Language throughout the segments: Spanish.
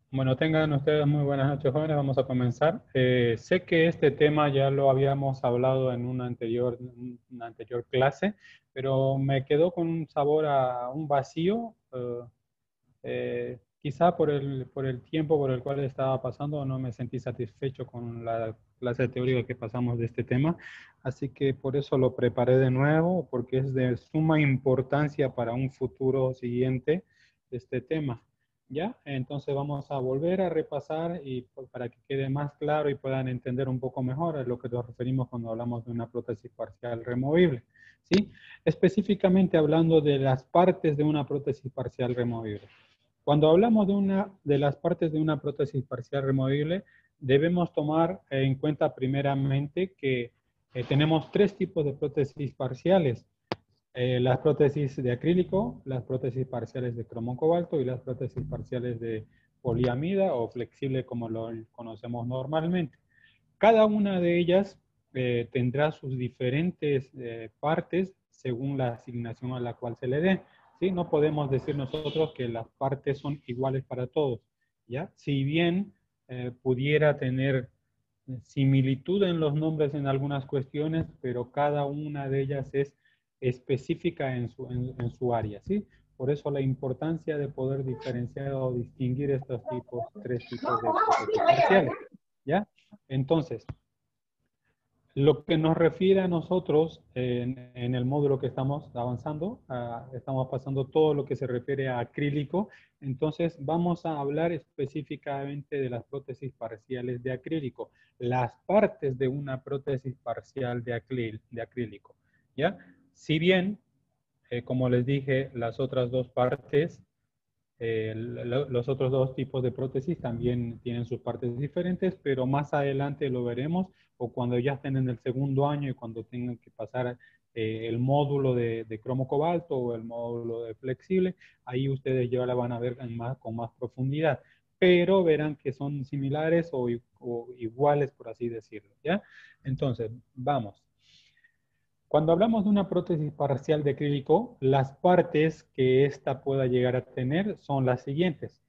Bueno, tengan ustedes muy buenas noches, jóvenes. Vamos a comenzar. Sé que este tema ya lo habíamos hablado en una anterior clase, pero me quedó con un sabor a un vacío, quizá por el tiempo por el cual estaba pasando, no me sentí satisfecho con la clase teórica que pasamos de este tema, así que por eso lo preparé de nuevo, porque es de suma importancia para un futuro siguiente este tema. ¿Ya? Entonces vamos a volver a repasar y para que quede más claro y puedan entender un poco mejor a lo que nos referimos cuando hablamos de una prótesis parcial removible. ¿Sí? Específicamente hablando de las partes de una prótesis parcial removible. Cuando hablamos de las partes de una prótesis parcial removible, debemos tomar en cuenta primeramente que tenemos tres tipos de prótesis parciales. Las prótesis de acrílico, las prótesis parciales de cromo cobalto y las prótesis parciales de poliamida o flexible como lo conocemos normalmente. Cada una de ellas tendrá sus diferentes partes según la asignación a la cual se le dé. ¿Sí? No podemos decir nosotros que las partes son iguales para todos. ¿Ya? Si bien pudiera tener similitud en los nombres en algunas cuestiones, pero cada una de ellas es específica en su área. ¿Sí? Por eso la importancia de poder diferenciar o distinguir estos tres tipos de prótesis parciales. ¿Ya? Entonces, lo que nos refiere a nosotros en el módulo que estamos avanzando, estamos pasando todo lo que se refiere a acrílico, entonces vamos a hablar específicamente de las prótesis parciales de acrílico, las partes de una prótesis parcial de acrílico, ¿ya? Si bien, como les dije, las otras dos partes los otros dos tipos de prótesis también tienen sus partes diferentes, pero más adelante lo veremos o cuando ya estén en el segundo año y cuando tengan que pasar el módulo de cromo cobalto o el módulo de flexible, ahí ustedes ya la van a ver con más profundidad, pero verán que son similares o iguales, por así decirlo, ¿ya? Entonces, vamos. Cuando hablamos de una prótesis parcial de acrílico, las partes que ésta pueda llegar a tener son las siguientes.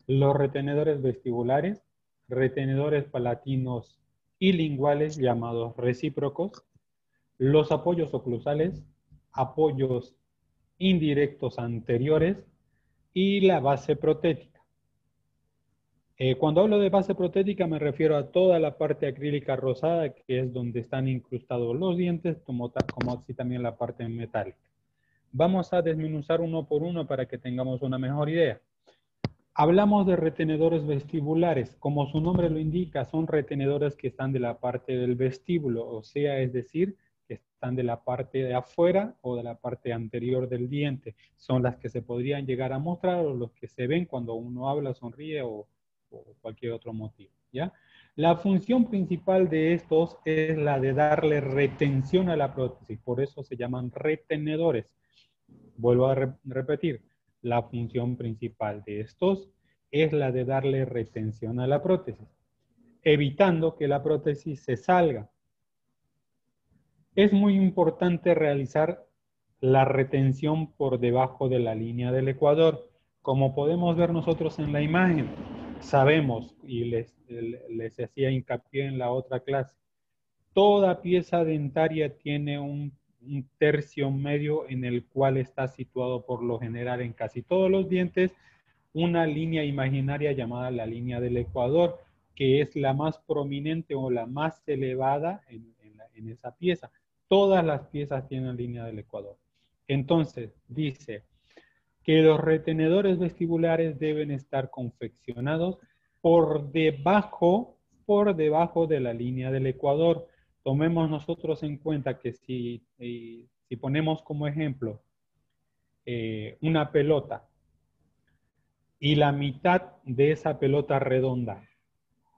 Los retenedores vestibulares, retenedores palatinos y linguales llamados recíprocos, los apoyos oclusales, apoyos indirectos anteriores y la base protética. Cuando hablo de base protética me refiero a toda la parte acrílica rosada, que es donde están incrustados los dientes, como así también la parte metálica. Vamos a desmenuzar uno por uno para que tengamos una mejor idea. Hablamos de retenedores vestibulares. Como su nombre lo indica, son retenedores que están de la parte del vestíbulo, o sea, es decir, que están de la parte de afuera o de la parte anterior del diente. Son las que se podrían llegar a mostrar o los que se ven cuando uno habla, sonríe o cualquier otro motivo, ¿ya? La función principal de estos es la de darle retención a la prótesis, por eso se llaman retenedores. Vuelvo a repetir, la función principal de estos es la de darle retención a la prótesis, evitando que la prótesis se salga. Es muy importante realizar la retención por debajo de la línea del ecuador. Como podemos ver nosotros en la imagen, sabemos, y les hacía hincapié en la otra clase, toda pieza dentaria tiene un tercio medio en el cual está situado por lo general en casi todos los dientes una línea imaginaria llamada la línea del ecuador, que es la más prominente o la más elevada en esa pieza. Todas las piezas tienen línea del ecuador. Entonces, dice que los retenedores vestibulares deben estar confeccionados por debajo de la línea del ecuador. Tomemos nosotros en cuenta que si ponemos como ejemplo una pelota y la mitad de esa pelota redonda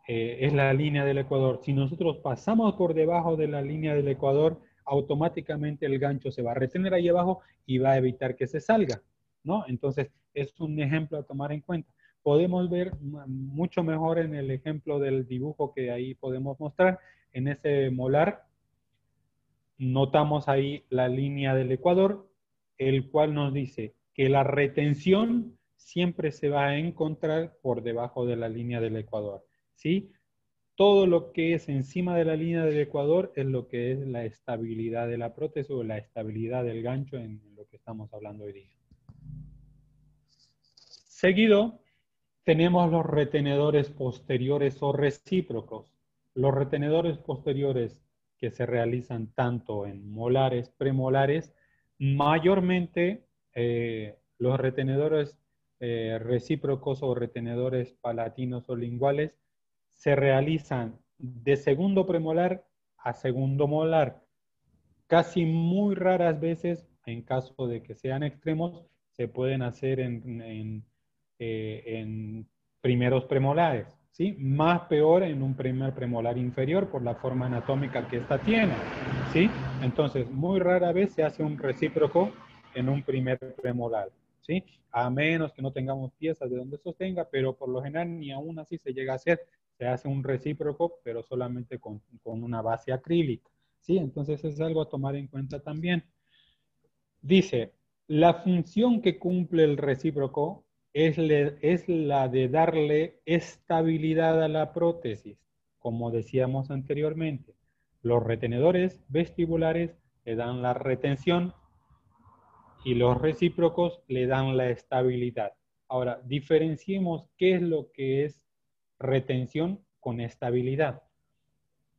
es la línea del ecuador, si nosotros pasamos por debajo de la línea del ecuador, automáticamente el gancho se va a retener ahí abajo y va a evitar que se salga, ¿no? Entonces, es un ejemplo a tomar en cuenta. Podemos ver mucho mejor en el ejemplo del dibujo que ahí podemos mostrar. En ese molar, notamos ahí la línea del ecuador, el cual nos dice que la retención siempre se va a encontrar por debajo de la línea del ecuador, ¿sí? Todo lo que es encima de la línea del ecuador es lo que es la estabilidad de la prótesis o la estabilidad del gancho en lo que estamos hablando hoy día. Seguido, tenemos los retenedores posteriores o recíprocos. Los retenedores posteriores que se realizan tanto en molares, premolares, mayormente los retenedores recíprocos o retenedores palatinos o linguales se realizan de segundo premolar a segundo molar. Casi muy raras veces, en caso de que sean extremos, se pueden hacer en primeros premolares, ¿sí? Más peor en un primer premolar inferior por la forma anatómica que ésta tiene, ¿sí? Entonces, muy rara vez se hace un recíproco en un primer premolar, ¿sí? A menos que no tengamos piezas de donde sostenga, pero por lo general ni aún así se llega a hacer. Se hace un recíproco, pero solamente con una base acrílica, ¿sí? Entonces es algo a tomar en cuenta también. Dice, la función que cumple el recíproco es la de darle estabilidad a la prótesis, como decíamos anteriormente. Los retenedores vestibulares le dan la retención y los recíprocos le dan la estabilidad. Ahora, diferenciemos qué es lo que es retención con estabilidad.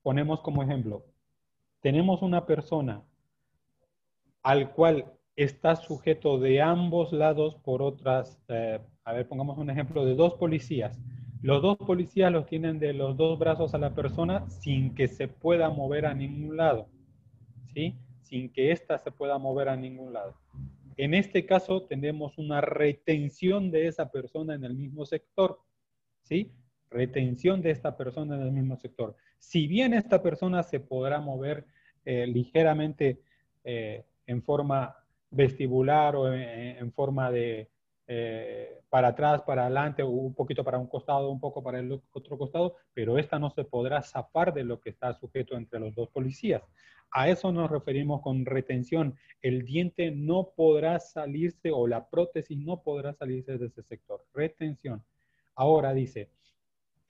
Ponemos como ejemplo, tenemos una persona al cual está sujeto de ambos lados por otras, a ver, pongamos un ejemplo de dos policías. Los dos policías los tienen de los dos brazos a la persona sin que se pueda mover a ningún lado, ¿sí? Sin que ésta se pueda mover a ningún lado. En este caso tenemos una retención de esa persona en el mismo sector, ¿sí? Retención de esta persona en el mismo sector. Si bien esta persona se podrá mover ligeramente en forma vestibular o en forma de para atrás, para adelante, o un poquito para un costado, un poco para el otro costado, pero esta no se podrá zafar de lo que está sujeto entre los dos policías. A eso nos referimos con retención. El diente no podrá salirse o la prótesis no podrá salirse de ese sector. Retención. Ahora dice,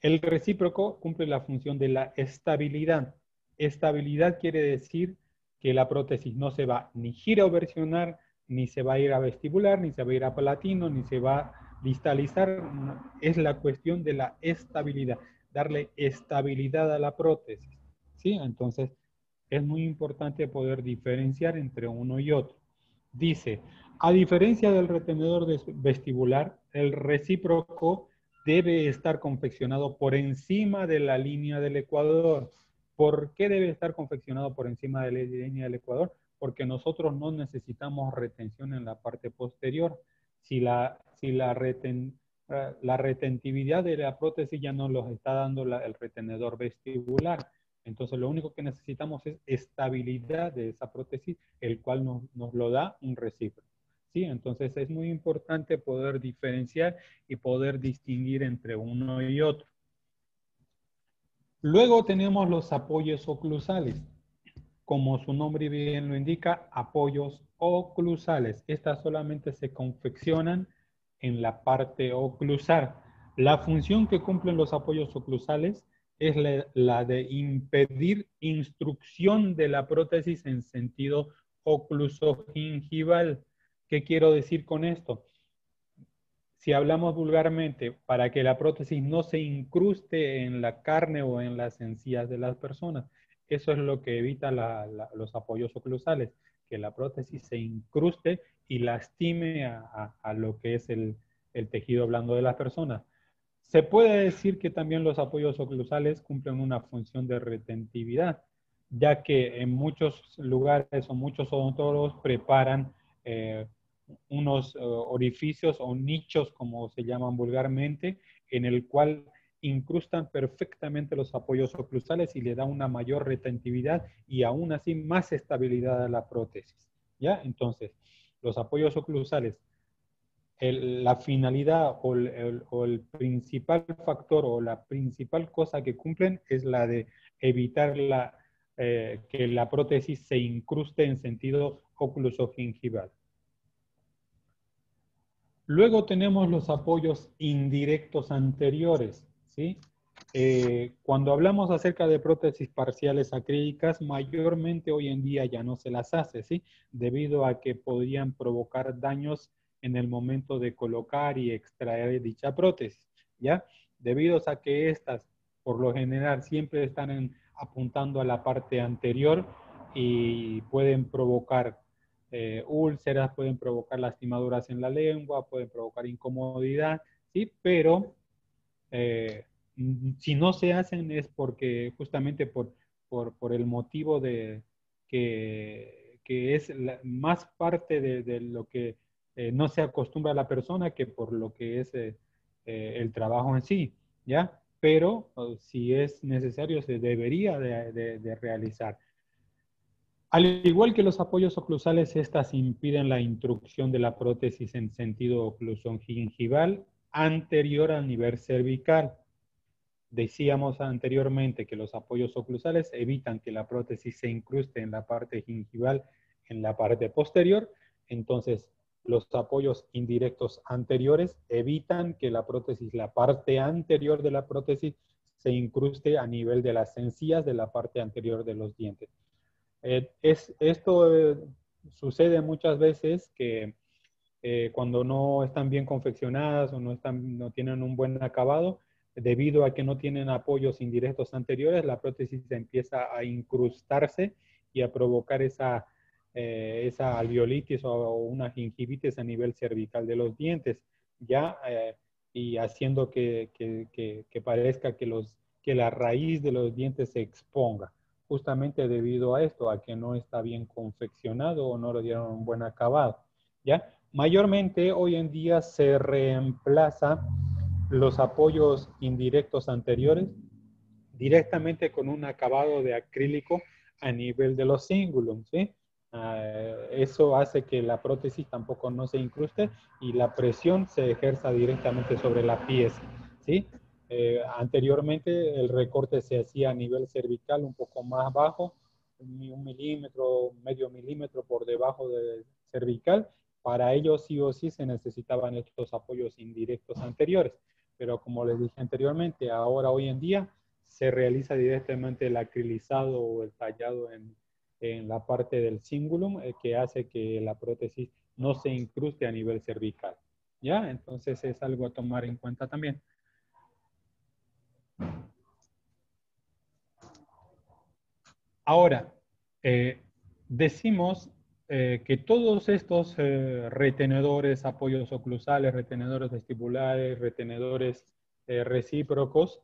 el recíproco cumple la función de la estabilidad. Estabilidad quiere decir que la prótesis no se va ni giroversionar, ni se va a ir a vestibular, ni se va a ir a palatino, ni se va a distalizar. Es la cuestión de la estabilidad, darle estabilidad a la prótesis, ¿sí? Entonces, es muy importante poder diferenciar entre uno y otro. Dice, a diferencia del retenedor vestibular, el recíproco debe estar confeccionado por encima de la línea del ecuador. ¿Por qué debe estar confeccionado por encima de la línea del ecuador? Porque nosotros no necesitamos retención en la parte posterior. Si la retentividad de la prótesis ya nos lo está dando el retenedor vestibular. Entonces, lo único que necesitamos es estabilidad de esa prótesis, el cual nos lo da un recíproco. ¿Sí? Entonces, es muy importante poder diferenciar y poder distinguir entre uno y otro. Luego tenemos los apoyos oclusales. Como su nombre bien lo indica, apoyos oclusales. Estas solamente se confeccionan en la parte oclusal. La función que cumplen los apoyos oclusales es la de impedir instrucción de la prótesis en sentido oclusogingival. ¿Qué quiero decir con esto? Si hablamos vulgarmente, para que la prótesis no se incruste en la carne o en las encías de las personas. Eso es lo que evita los apoyos oclusales, que la prótesis se incruste y lastime a lo que es el tejido blando de las personas. Se puede decir que también los apoyos oclusales cumplen una función de retentividad, ya que en muchos lugares o muchos odontólogos preparan unos orificios o nichos, como se llaman vulgarmente, en el cual incrustan perfectamente los apoyos oclusales y le da una mayor retentividad y aún así más estabilidad a la prótesis. ¿Ya? Entonces, los apoyos oclusales, la finalidad o el principal factor o la principal cosa que cumplen es la de evitar que la prótesis se incruste en sentido oclusogingival. Luego tenemos los apoyos indirectos anteriores, ¿sí? Cuando hablamos acerca de prótesis parciales acrílicas, mayormente hoy en día ya no se las hace, ¿sí? Debido a que podrían provocar daños en el momento de colocar y extraer dicha prótesis, ¿ya? Debido a que estas, por lo general, siempre están apuntando a la parte anterior y pueden provocar úlceras, pueden provocar lastimaduras en la lengua, pueden provocar incomodidad, ¿sí? Pero si no se hacen es porque justamente por el motivo de que es más parte de lo que no se acostumbra a la persona que por lo que es el trabajo en sí, ¿ya? Pero si es necesario se debería de realizar. Al igual que los apoyos oclusales, estas impiden la intrusión de la prótesis en sentido oclusón gingival anterior al nivel cervical. Decíamos anteriormente que los apoyos oclusales evitan que la prótesis se incruste en la parte gingival, en la parte posterior. Entonces, los apoyos indirectos anteriores evitan que la prótesis, la parte anterior de la prótesis, se incruste a nivel de las encías de la parte anterior de los dientes. Esto sucede muchas veces que cuando no están bien confeccionadas o no tienen un buen acabado, debido a que no tienen apoyos indirectos anteriores, la prótesis empieza a incrustarse y a provocar esa alveolitis o una gingivitis a nivel cervical de los dientes, ya, y haciendo que parezca que la raíz de los dientes se exponga, justamente debido a esto, a que no está bien confeccionado o no le dieron un buen acabado, ¿ya? Mayormente hoy en día se reemplaza los apoyos indirectos anteriores directamente con un acabado de acrílico a nivel de los cingulum, ¿sí? Eso hace que la prótesis tampoco no se incruste y la presión se ejerza directamente sobre la pieza, ¿sí? Anteriormente el recorte se hacía a nivel cervical un poco más bajo, 1 milímetro, medio milímetro por debajo del cervical. Para ello sí o sí se necesitaban estos apoyos indirectos anteriores. Pero como les dije anteriormente, ahora hoy en día se realiza directamente el acrilizado o el tallado en la parte del cingulum que hace que la prótesis no se incruste a nivel cervical. ¿Ya? Entonces es algo a tomar en cuenta también. Ahora, decimos que todos estos retenedores, apoyos oclusales, retenedores vestibulares, retenedores recíprocos,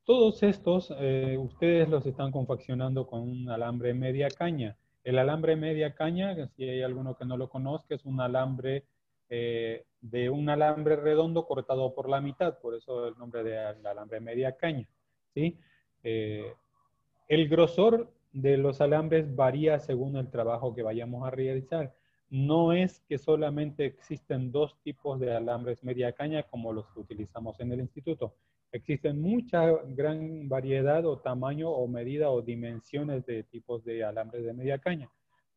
todos estos ustedes los están confeccionando con un alambre media caña. El alambre media caña, si hay alguno que no lo conozca, es un alambre de un alambre redondo cortado por la mitad, por eso el nombre de alambre media caña, ¿sí? El grosor de los alambres varía según el trabajo que vayamos a realizar. No es que solamente existen dos tipos de alambres media caña como los que utilizamos en el instituto. Existen mucha gran variedad o tamaño o medida o dimensiones de tipos de alambres de media caña.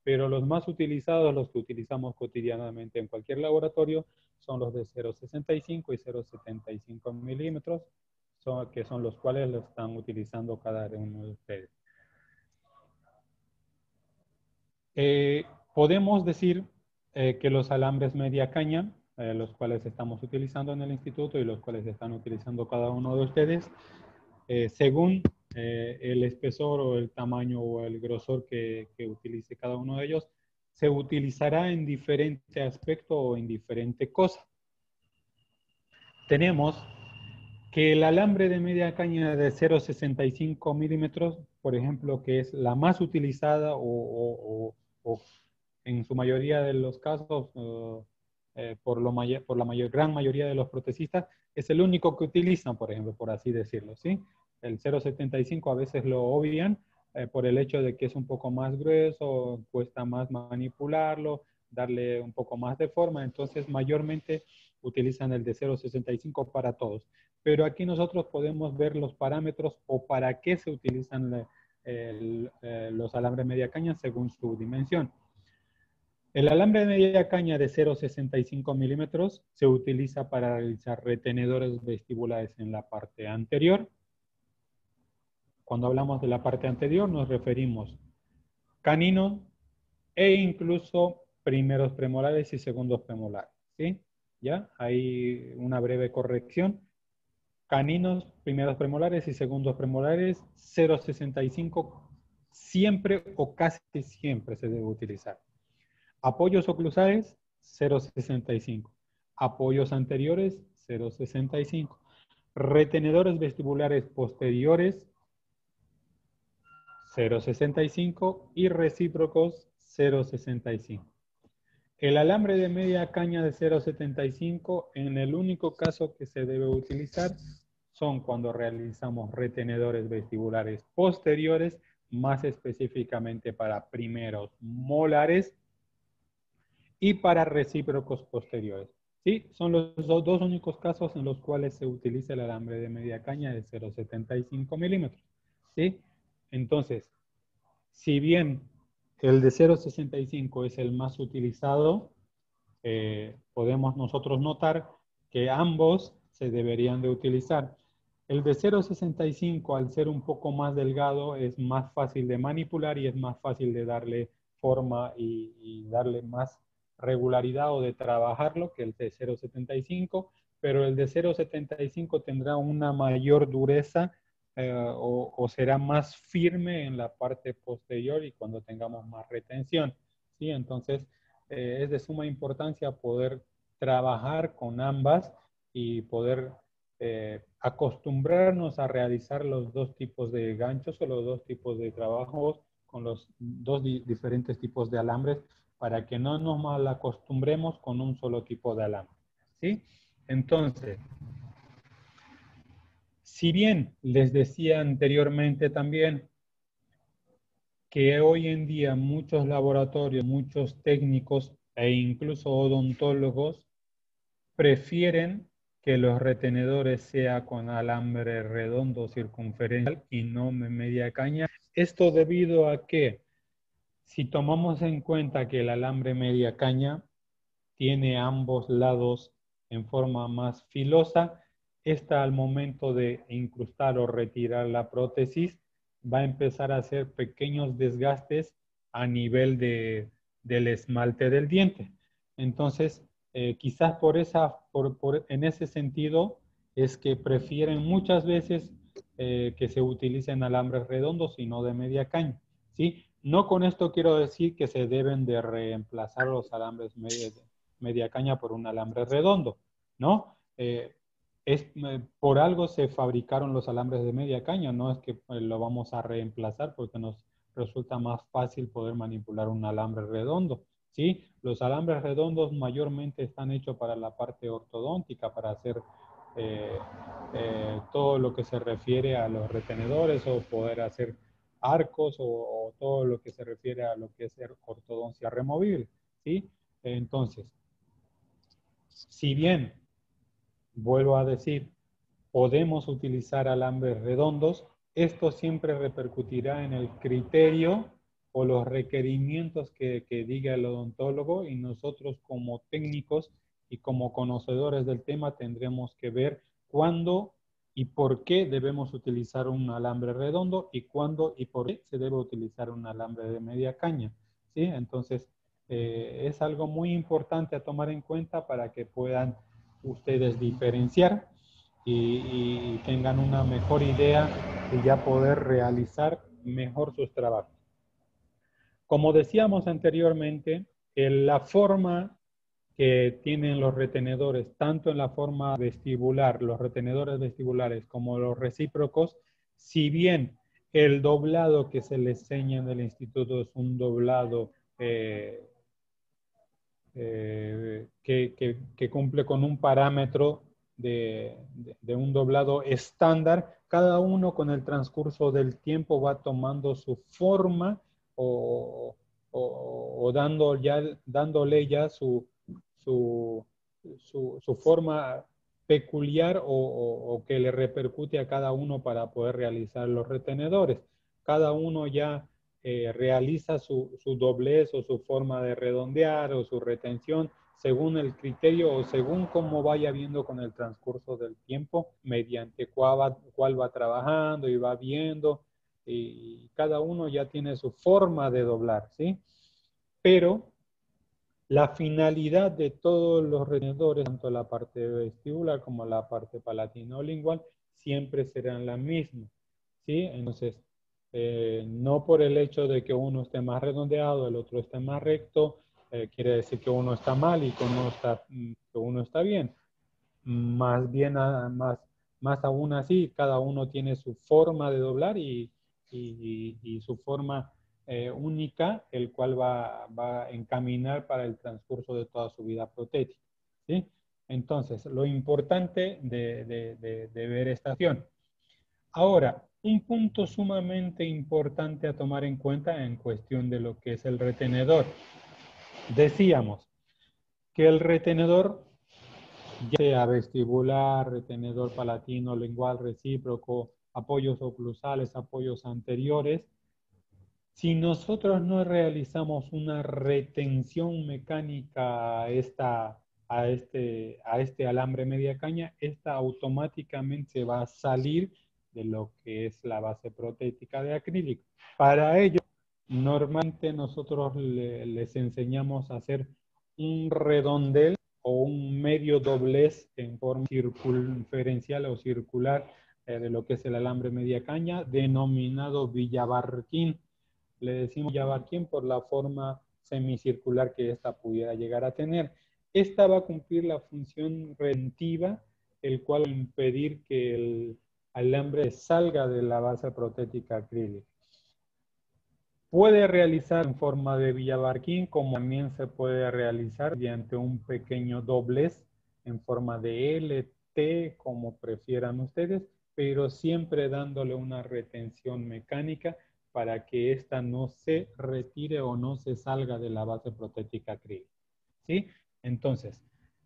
Pero los más utilizados, los que utilizamos cotidianamente en cualquier laboratorio, son los de 0,65 y 0,75 milímetros, que son los cuales lo están utilizando cada uno de ustedes. Podemos decir que los alambres media caña, los cuales estamos utilizando en el instituto y los cuales están utilizando cada uno de ustedes, según el espesor o el tamaño o el grosor que utilice cada uno de ellos, se utilizará en diferente aspecto o en diferente cosa. Tenemos que el alambre de media caña de 0,65 milímetros, por ejemplo, que es la más utilizada o en su mayoría de los casos, por la gran mayoría de los protecistas, es el único que utilizan, por ejemplo, por así decirlo, ¿sí? El 0,75 a veces lo obvian por el hecho de que es un poco más grueso, cuesta más manipularlo, darle un poco más de forma, entonces mayormente utilizan el de 0,65 para todos. Pero aquí nosotros podemos ver los parámetros o para qué se utilizan los alambres media caña según su dimensión. El alambre de media caña de 0,65 milímetros se utiliza para realizar retenedores vestibulares en la parte anterior. Cuando hablamos de la parte anterior nos referimos caninos e incluso primeros premolares y segundos premolares, ¿sí? ¿Ya? Hay una breve corrección. Caninos, primeros premolares y segundos premolares, 0,65 siempre o casi siempre se debe utilizar. Apoyos oclusales, 0,65. Apoyos anteriores, 0,65. Retenedores vestibulares posteriores, 0,65 y recíprocos 0,65. El alambre de media caña de 0,75 en el único caso que se debe utilizar son cuando realizamos retenedores vestibulares posteriores, más específicamente para primeros molares y para recíprocos posteriores. ¿Sí? Son los dos únicos casos en los cuales se utiliza el alambre de media caña de 0,75 milímetros. ¿Sí? Entonces, si bien el de 0,65 es el más utilizado, podemos nosotros notar que ambos se deberían de utilizar. El de 0,65 al ser un poco más delgado es más fácil de manipular y es más fácil de darle forma y darle más regularidad o de trabajarlo que el de 0,75, pero el de 0,75 tendrá una mayor dureza o será más firme en la parte posterior y cuando tengamos más retención. ¿Sí? Entonces, es de suma importancia poder trabajar con ambas y poder acostumbrarnos a realizar los dos tipos de ganchos o los dos tipos de trabajos con los dos diferentes tipos de alambres para que no nos mal acostumbremos con un solo tipo de alambre. ¿Sí? Entonces, si bien les decía anteriormente también que hoy en día muchos laboratorios, muchos técnicos e incluso odontólogos prefieren que los retenedores sea con alambre redondo circunferencial y no media caña. Esto debido a que si tomamos en cuenta que el alambre media caña tiene ambos lados en forma más filosa, esta al momento de incrustar o retirar la prótesis va a empezar a hacer pequeños desgastes a nivel del esmalte del diente. Entonces, quizás en ese sentido es que prefieren muchas veces que se utilicen alambres redondos y no de media caña. ¿Sí? No con esto quiero decir que se deben de reemplazar los alambres media caña por un alambre redondo, ¿no? Por algo se fabricaron los alambres de media caña, no es que lo vamos a reemplazar porque nos resulta más fácil poder manipular un alambre redondo, ¿sí? Los alambres redondos mayormente están hechos para la parte ortodóntica, para hacer eh, todo lo que se refiere a los retenedores o poder hacer arcos o todo lo que se refiere a lo que es ortodoncia removible, ¿sí? Entonces, si bien, vuelvo a decir, podemos utilizar alambres redondos, esto siempre repercutirá en el criterio o los requerimientos que diga el odontólogo y nosotros como técnicos y como conocedores del tema tendremos que ver cuándo y por qué debemos utilizar un alambre redondo y cuándo y por qué se debe utilizar un alambre de media caña. ¿Sí? Entonces, es algo muy importante a tomar en cuenta para que puedan ustedes diferenciar y tengan una mejor idea y ya poder realizar mejor sus trabajos. Como decíamos anteriormente, la forma que tienen los retenedores, tanto en la forma vestibular, los retenedores vestibulares como los recíprocos, si bien el doblado que se les enseña en el instituto es un doblado que cumple con un parámetro de un doblado estándar, cada uno con el transcurso del tiempo va tomando su forma o dándole ya su forma peculiar o que le repercute a cada uno para poder realizar los retenedores. Cada uno ya realiza su doblez o su forma de redondear o su retención según el criterio o según cómo vaya viendo con el transcurso del tiempo, mediante cuál va trabajando y va viendo, y cada uno ya tiene su forma de doblar, ¿sí? Pero la finalidad de todos los retenedores, tanto la parte vestibular como la parte palatinolingual, siempre serán la misma, ¿sí? Entonces, no por el hecho de que uno esté más redondeado, el otro esté más recto, quiere decir que uno está mal y que uno está bien. Más bien, más aún así, cada uno tiene su forma de doblar y su forma única, el cual va a encaminar para el transcurso de toda su vida protética, ¿sí? Entonces, lo importante de ver esta acción. Ahora, un punto sumamente importante a tomar en cuenta en cuestión de lo que es el retenedor. Decíamos que el retenedor, ya sea vestibular, retenedor palatino, lingual, recíproco, apoyos oclusales, apoyos anteriores, si nosotros no realizamos una retención mecánica a este alambre media caña, esta automáticamente va a salir de lo que es la base protética de acrílico. Para ello, normalmente nosotros les enseñamos a hacer un redondel o un medio doblez en forma circunferencial o circular de lo que es el alambre media caña, denominado Villabarquín. Le decimos Villabarquín por la forma semicircular que ésta pudiera llegar a tener. Esta va a cumplir la función retentiva, el cual va a impedir que el alambre salga de la base protética acrílica. Puede realizar en forma de Villabarquín, como también se puede realizar mediante un pequeño doblez en forma de L, T, como prefieran ustedes, pero siempre dándole una retención mecánica para que ésta no se retire o no se salga de la base protética acrílica, ¿sí? Entonces,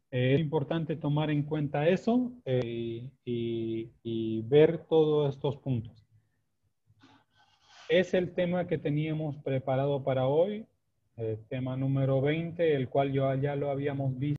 es importante tomar en cuenta eso y ver todos estos puntos. Es el tema que teníamos preparado para hoy, tema número 20, el cual ya lo habíamos visto